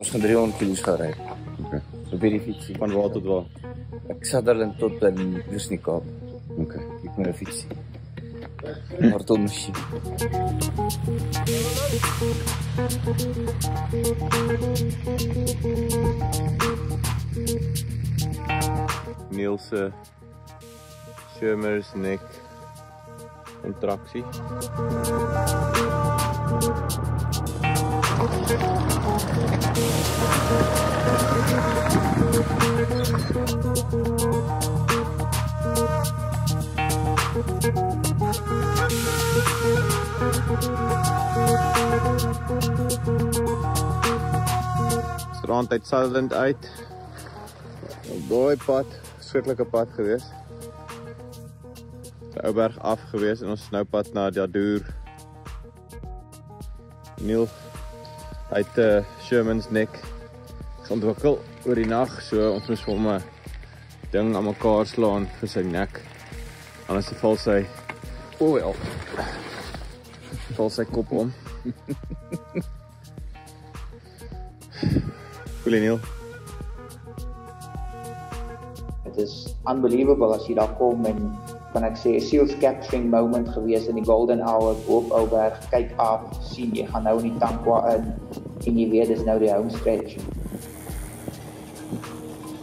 Ons gaan 300 kilo's gaan ry. Okay. Op hierdie fietsie. Van waar tot waar? Ek Sutherland tot in Lusnikaap. Okay. Ek met 'n fietsie. Martelmasjien. Niels se Shermer's nek kontraksie. Strand uit Sutherland uit. Daai pad, skrikkelike pad gewees. Die Ouberg af gewees en ons is nou pad na Dadour. Niels uit Sherman's Nek ontwikkel oor die nag, so ons moes vir hom 'n ding aan mekaar slaan vir sy nek. Anders val sy val sy kop om. Goeie Niels. It is unbelievable as jy daar kom en kan ek sê 'n seals capturing moment gewees in die golden hour op Ouberg. Kyk af, sien jy gaan nou in die Tankwa in en jy weet dis nou die home stretch.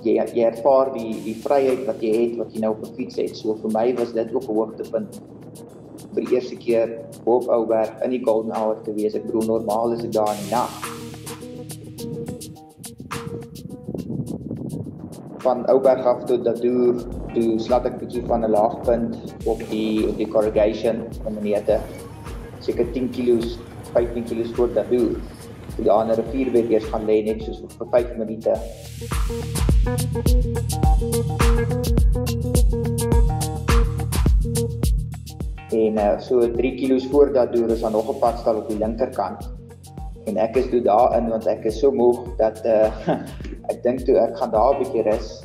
Jy ervaar die vryheid wat jy het, wat jy nou op 'n fiets het. So vir my was dit ook 'n hoogtepunt. Vir die eerste keer op Ouberg in die golden hour te wees. Ek bedoel normaal is ek daar in die nag. Van Ouberg af tot Dadour, toe slaat ek bietjie van 'n laagpunt op die corrugation van meneer. Seker 10 kilos, 15 kilos voor Dadour. Toe daar 'n rivierbed eers gaan lê net soos vir 5 minute. En so 3 kilos voor Dadour is daar nog 'n padstal op die linkerkant. En ek is toe daarin want ek is so moeg dat ek dink toe ek gaan daar 'n bietjie rus.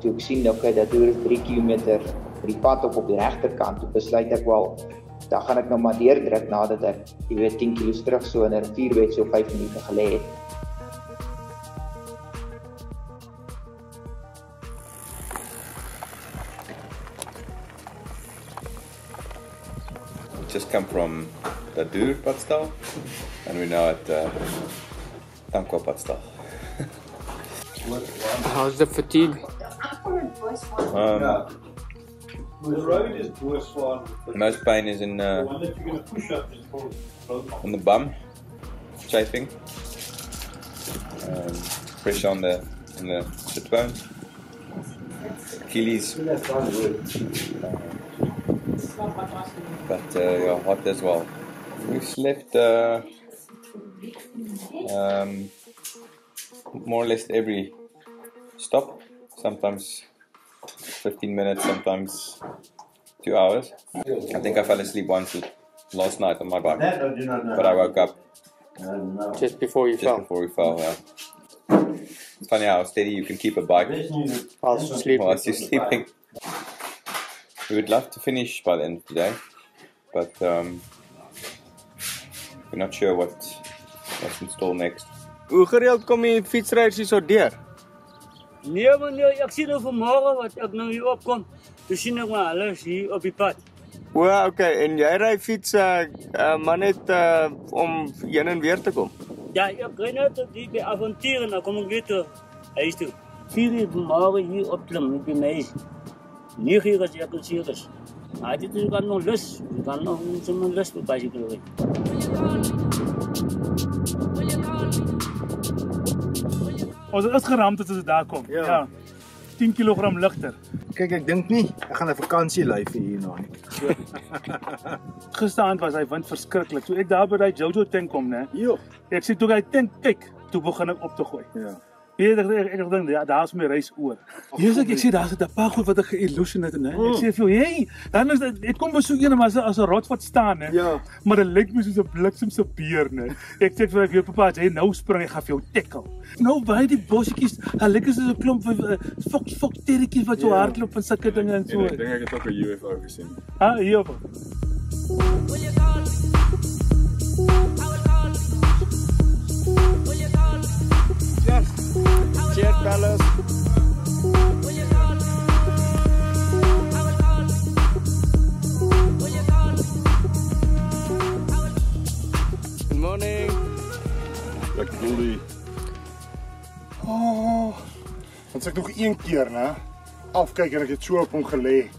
Toe ek sien dat Dadour is 3 kilometer die pad op die regterkant. Toe besluit ek wel, dan gaan ek nou maar deurdruk nadat ek, jy weet, 10 kilos terug so in 'n rivierbed so 5 minute gelê het. Just come from Dadour padstal and we're now at Tankwa padstal. How's the fatigue? The road is Boerswaard. Most pain is in The one that you're going to push up is called on the bum, chafing, pressure on the sit bones, Achilles, but yeah, hot as well. We've slept more or less every stop, sometimes 15 minutes, sometimes 2 hours. I think I fell asleep once last night on my bike, but I woke up Just before you fell. before we fell. Yeah. It's funny how steady you can keep a bike Whilst you're sleeping. whilst you're sleeping. We would love to finish by the end of the day, but we're not sure what's in store next. Hoe gereeld kom die fietsryers hier so deur? Nee meneer, ek sien nou vanmôre wat ek nou hier opkom. Toe sien ek maar hulle is hier op die pad. O, okay, en jy ry fiets maar net om heen en weer te kom. Ja, ek ry net op die avontuur en dan kom ek weer toe huis toe. 4 uur vanmôre hier opklim by my. 9 uur as ek al seer is. Maar dit is kan nog lus. Ek kan nog sommer lus vir bicycle ry. Ons is geramd as dit daar kom. Ja. 10 kg ligter. Kyk, ek dink nie ek gaan 'n vakansie lei vir hierna nie. Gisteraand was hy wind verskriklik. Toe ek daar by die Jojo tank kom, né? Jo. Ek sien toe hy tank kyk, toe begin ek op te gooi. Ja. Ek dink ja, daar's my reis oor. Hier ek sê daar's 'n paar goed wat ek ge-illusionate, né? Ek sê vir jou, hey, dan is dit kom besoek een maar as 'n rots wat staan, né? Ja. Maar dit lyk my soos 'n bliksemse beer, né? Ek sê vir jou pappa, as hy nou spring, ek gaan vir jou tackle. Nou by die bosjetjies, daar lyk soos 'n klomp fox terretjies wat so hardloop en sulke dinge en so. Ek dink ek het ook 'n UFO gesien. Ah, hier. Will you call? I will call. Will you call? Jullie. Oh, want ek nog een keer, né, afkyk en ek het so op hom gelê.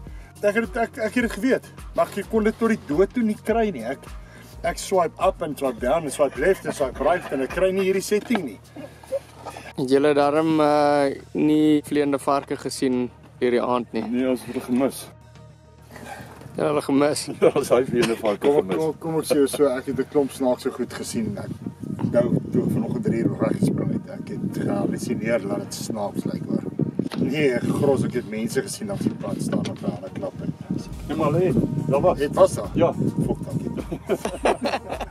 Ek het dit geweet, maar ek kon dit tot die dood toe nie kry nie. Ek swipe up en swipe down en swipe left en swipe right en ek kry nie hierdie setting nie. Het julle daarom nie vleiende varke gesien hierdie aand nie? Nee, ons het hulle gemis. Ja, hulle gemis. Ons het vleiende varke gemis. Kom ons sê so, ek het 'n klomp snaakse goed gesien. Ek nou toe vanoggend 3 uur weggespring het. Ek het gehallusineer dat dit snaaks lyk hoor. Nee, gros, ek het mense gesien op die pad staan op hulle klap en. Nee, maar lê, daar was. Het was daar? Ja. Fok dankie.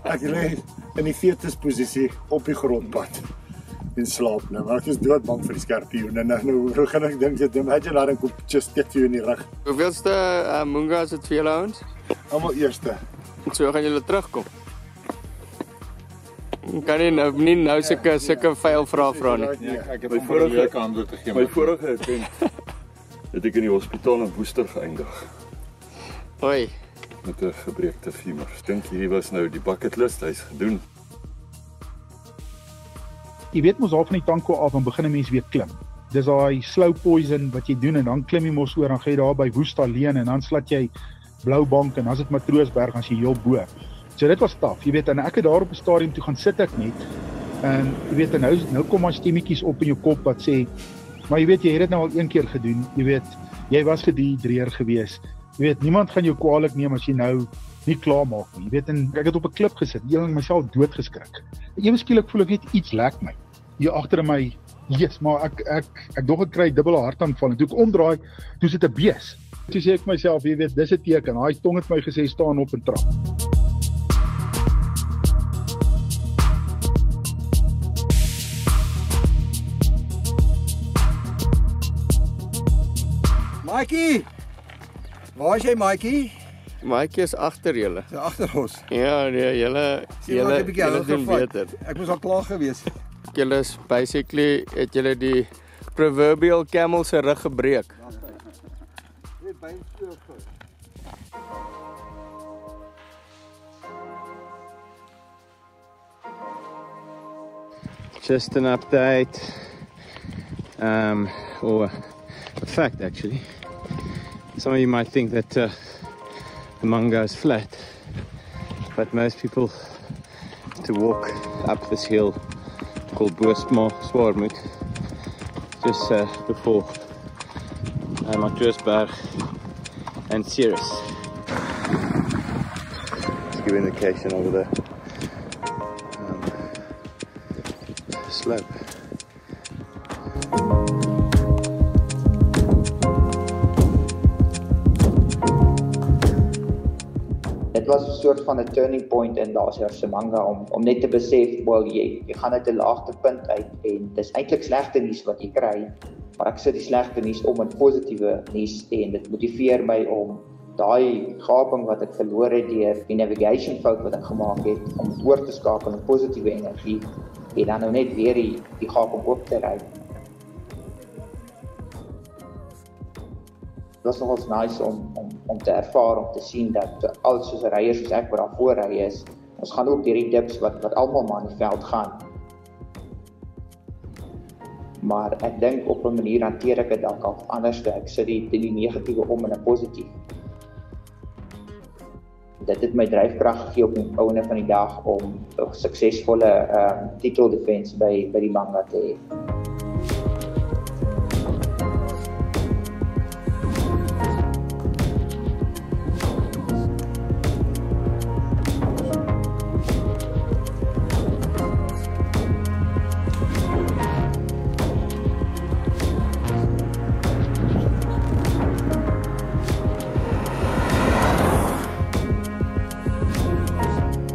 Ek lê in die fetusposisie op die grondpad in slaap nou. Maar ek is doodbang vir die skorpioen en nou gaan ek dink dit imagine daar 'n kop just steek vir jou in die rug. Hoeveelste Munga is dit vir julle ouens? Almal eerste. So gaan julle terugkom. Kan nie nou sulke vuil vrae vra nie. Nee, ek het my vorige antwoord gegee. My vorige attempt het ek in die hospitaal in Woester geëindig. Hoi. Met 'n gebreekte femur. Ek dink hierdie was nou die bucket list, hy's gedoen. Jy weet mos al van die tanko af en begin 'n mens weer klim. Dis daai slow poison wat jy doen en dan klim jy mos oor, dan gaan jy daar by Woest alleen en dan slat jy Blou Bank en dan is dit Matroosberg as jy heel bo. So dit was taaf, jy weet, en ek het daar op 'n stadium toe gaan sit ek net. En jy weet, en nou kom maar stemmetjies op in jou kop wat sê, maar jy weet jy het dit nou al een keer gedoen. Jy weet, jy was gedehidreer gewees. Jy weet, niemand gaan jou kwaadlik neem as jy nou nie klaar maak nie. Jy weet, en ek het op 'n klip gesit, eendag myself doodgeskrik. Ewe skielik voel ek net iets lek my. Hier agter in my, yes, maar ek dog ek kry dubbele hartaanval en toe ek omdraai, toe sit 'n bees. Toe sê ek myself, jy weet, dis 'n teken. Daai tong het my gesê staan op en trap. Mikey! Waar is jy, Mikey? Mikey is agter julle. Ja, agter ons. Ja, nee, julle doen beter. Ek moes al klaar gewees. Julle is basically het julle die proverbial camel se rug gebreek. Just an update, or a fact actually. Some of you might think that the Munga is flat, but most people have to walk up this hill called Boersmaarmoed, just before Matroosberg and Ceres. Let's give an indication over the slope. Dit was 'n soort van 'n turning point in daardie Semanga om net te besef, wel jy gaan uit 'n laagtepunt uit en dis eintlik slegte nuus wat jy kry, maar ek sit die slegte nuus om in positiewe nuus en dit motiveer my om daai gaping wat ek verloor het deur die navigation fout wat ek gemaak het om dit oor te skakel in positiewe energie en dan nou net weer die gaping oop te ry. Het was nogals nice om te ervaar, om te sien dat al soos ryers soos ek wat daar voor ry is, ons gaan ook deur die dips wat almal maar in die veld gaan. Maar ek dink op 'n manier hanteer ek dit dalk al anders. Ek sit die negatiewe om in 'n positief. Dit het my dryfkrag gegee op die einde van die dag om 'n suksesvolle titeldefense by die Munga te hê.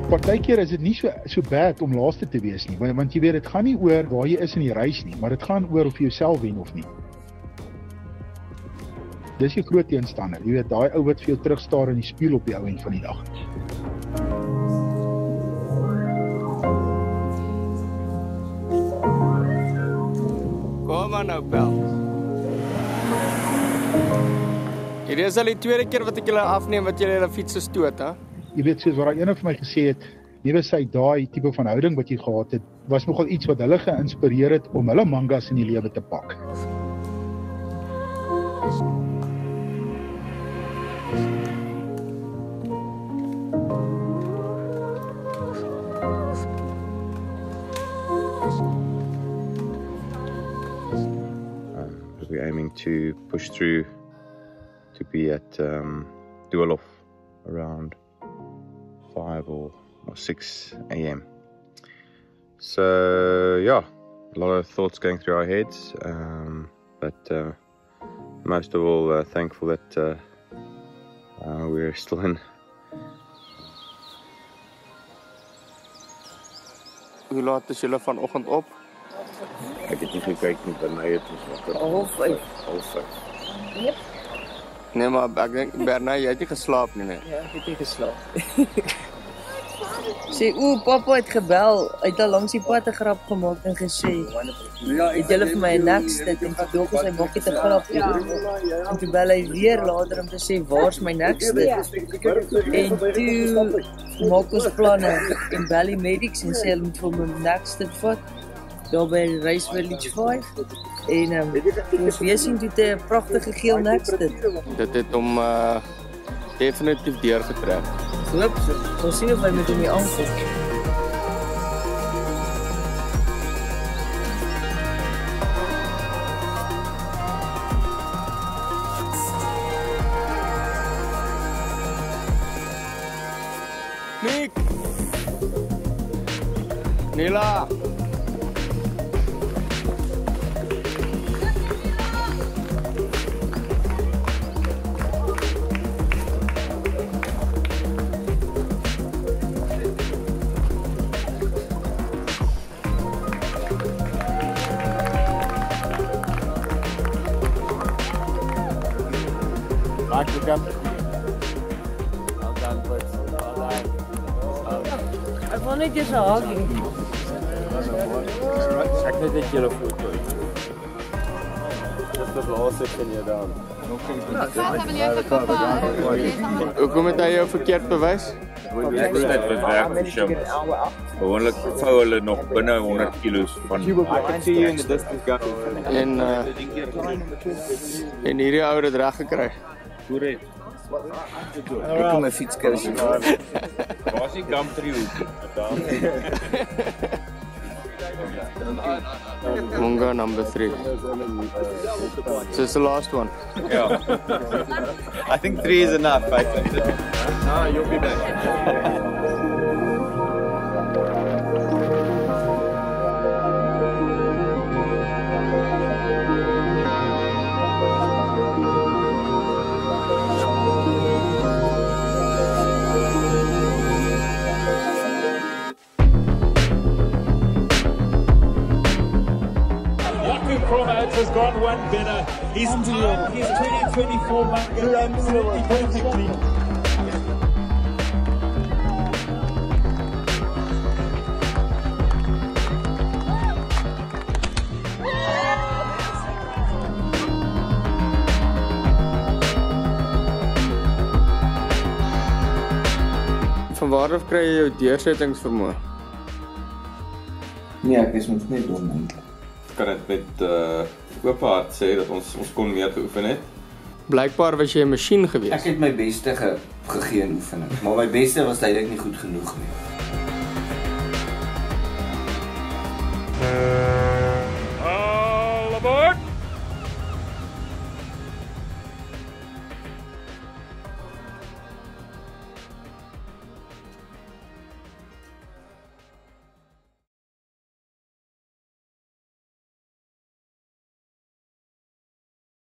Partykeer is dit nie so bad om laaste te wees nie, want jy weet dit gaan nie oor waar jy is in die reis nie, maar dit gaan oor of jy jouself wen of nie. Dis jou groot teenstander, jy weet daai ou wat vir jou terugstaar in die spieël op die ou end van die dag. Kom maar nou, Bel. Hierdie is al die tweede keer wat ek julle afneem wat julle hulle fiets stoot, hè? Jy weet soos wat daai een van my gesê het, jy weet sy daai tipe van houding wat jy gehad het, was nogal iets wat hulle geïnspireer het om hulle mangas in die lewe te pak. We're aiming to push through to be at Duolof around 5 or 6 a.m. So yeah, a lot of thoughts going through our heads, but most of all thankful that we're still in. Hoe laat is julle vanoggend op? Ek het nie gekyk nie, by my het ons wakker. 4:30. Yep. Nee, maar ek dink Bernay, jy het nie geslaap nie, nee. Ja, ek het nie geslaap. Sê, papa het gebel, hy het al langs die pad 'n grap gemaak en gesê, het julle vir my 'n nekstip, en toe dog hy maak net 'n grap. En toe bel hy weer later om te sê, waar's my nekstip? En toe maak ons planne en bel die medics en sê, hulle moet vir my nekstip vat. Daar by Rice Village 5 en ons weesing toe 'n pragtige geel nekstip. Dit het hom definitief deurgetrek. Hoop so. Ons sien of hy met hom aankom. Nick! Nila! Ek wil net eens 'n hakie. Ek net net julle foto. Dis die laaste van jou dan. Hoekom het hy jou verkeerd bewys? Ek wil net bewerk vir Shim. Gewoonlik vou hulle nog binne 100 kilos van. En hierdie ou het reg gekry. Korrek. Ek kom my fietskousie. Waar is die Gumtree hoekie? Munga number 3. So it's the last one. Yeah. I think 3 is enough. I think. No, you'll be back. Has got one better. He's timed his 2024 bucket absolutely perfectly. Van waar af kry jy jou deursettingsvermoë? Nee, ek is nog net dom. Kan dit met oop hart sê dat ons kon meer geoefen het. Blykbaar was jy 'n masjien geweest. Ek het my beste gegee in oefening, maar my beste was duidelik nie goed genoeg nie.